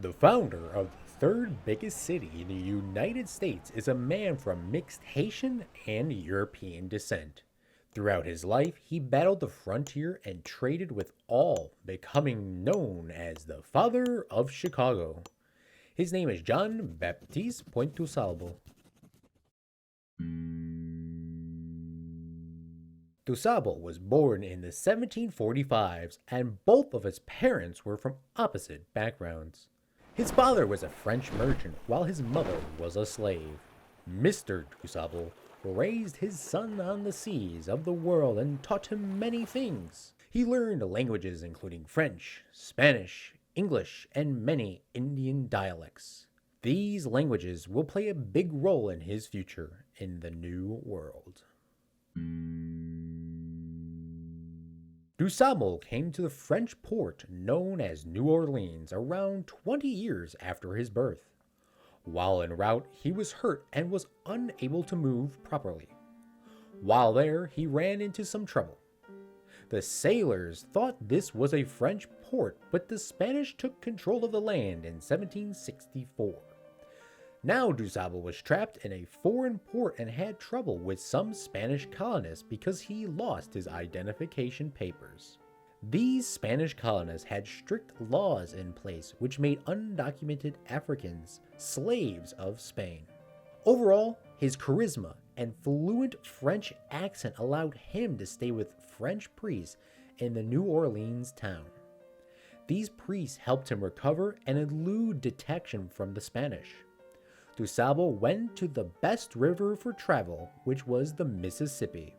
The founder of the third biggest city in the United States is a man from mixed Haitian and European descent. Throughout his life, he battled the frontier and traded with all, becoming known as the father of Chicago. His name is John Baptiste Pointe-Sable. DuSable was born in the 1745s, and both of his parents were from opposite backgrounds. His father was a French merchant, while his mother was a slave. Mr. DuSable raised his son on the seas of the world and taught him many things. He learned languages including French, Spanish, English, and many Indian dialects. These languages will play a big role in his future in the New World. DuSable came to the French port known as New Orleans around 20 years after his birth. While en route, he was hurt and was unable to move properly. While there, he ran into some trouble. The sailors thought this was a French port, but the Spanish took control of the land in 1764. Now DuSable was trapped in a foreign port and had trouble with some Spanish colonists because he lost his identification papers. These Spanish colonists had strict laws in place which made undocumented Africans slaves of Spain. Overall, his charisma and fluent French accent allowed him to stay with French priests in the New Orleans town. These priests helped him recover and elude detection from the Spanish. DuSable went to the best river for travel, which was the Mississippi.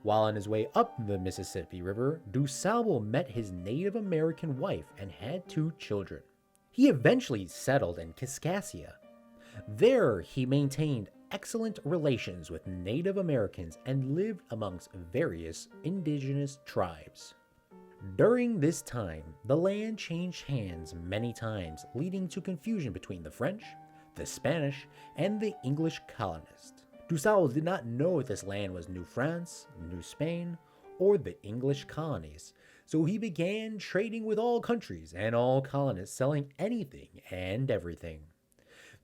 While on his way up the Mississippi River, DuSable met his Native American wife and had 2 children. He eventually settled in Kaskaskia. There, he maintained excellent relations with Native Americans and lived amongst various indigenous tribes. During this time, the land changed hands many times, leading to confusion between the French, the Spanish, and the English colonists. DuSable did not know if this land was New France, New Spain, or the English colonies, so he began trading with all countries and all colonists, selling anything and everything.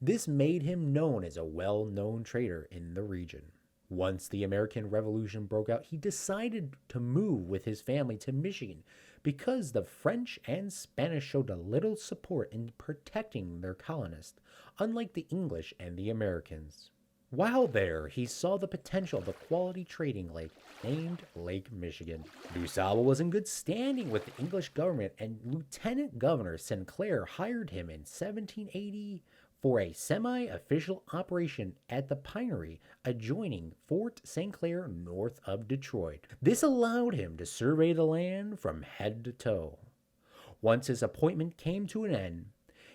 This made him known as a well-known trader in the region. Once the American Revolution broke out, he decided to move with his family to Michigan because the French and Spanish showed a little support in protecting their colonists, unlike the English and the Americans. While there, he saw the potential of a quality trading lake named Lake Michigan. DuSable was in good standing with the English government, and Lieutenant Governor Sinclair hired him in 1780 for a semi-official operation at the Pinery adjoining Fort St. Clair north of Detroit. This allowed him to survey the land from head to toe. Once his appointment came to an end,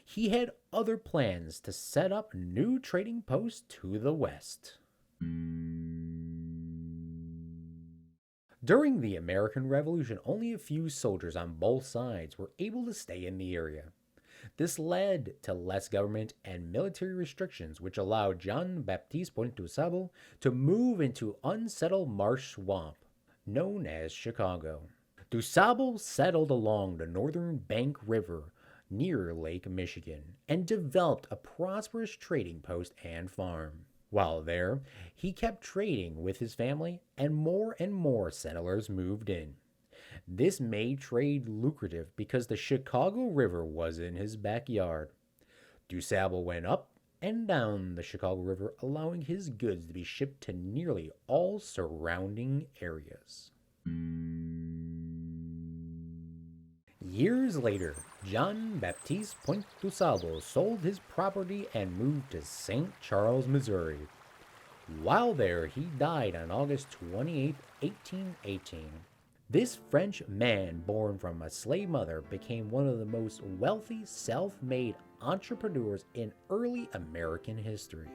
he had other plans to set up new trading posts to the west. During the American Revolution, only a few soldiers on both sides were able to stay in the area. This led to less government and military restrictions, which allowed John Baptiste Pointe-Sable to move into unsettled marsh swamp, known as Chicago. DuSable settled along the northern Bank River near Lake Michigan and developed a prosperous trading post and farm. While there, he kept trading with his family, and more settlers moved in. This made trade lucrative because the Chicago River was in his backyard. DuSable went up and down the Chicago River, allowing his goods to be shipped to nearly all surrounding areas. Years later, John Baptiste Pointe-Sable sold his property and moved to St. Charles, Missouri. While there, he died on August 28, 1818. This French man, born from a slave mother, became one of the most wealthy self-made entrepreneurs in early American history.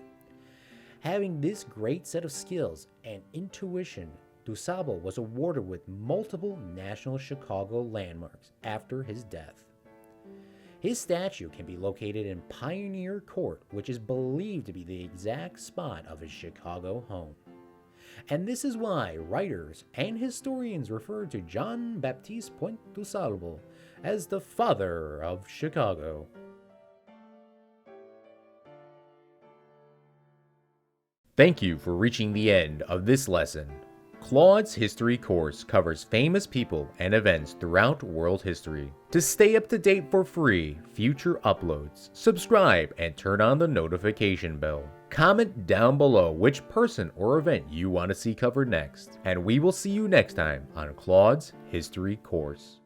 Having this great set of skills and intuition, DuSable was awarded with multiple national Chicago landmarks after his death. His statue can be located in Pioneer Court, which is believed to be the exact spot of his Chicago home. And this is why writers and historians refer to John Baptiste Pointe-Sable as the father of Chicago. Thank you for reaching the end of this lesson. Claude's history course covers famous people and events throughout world history. To stay up to date for free future uploads, subscribe and turn on the notification bell. Comment down below which person or event you want to see covered next, and we will see you next time on Claude's history course.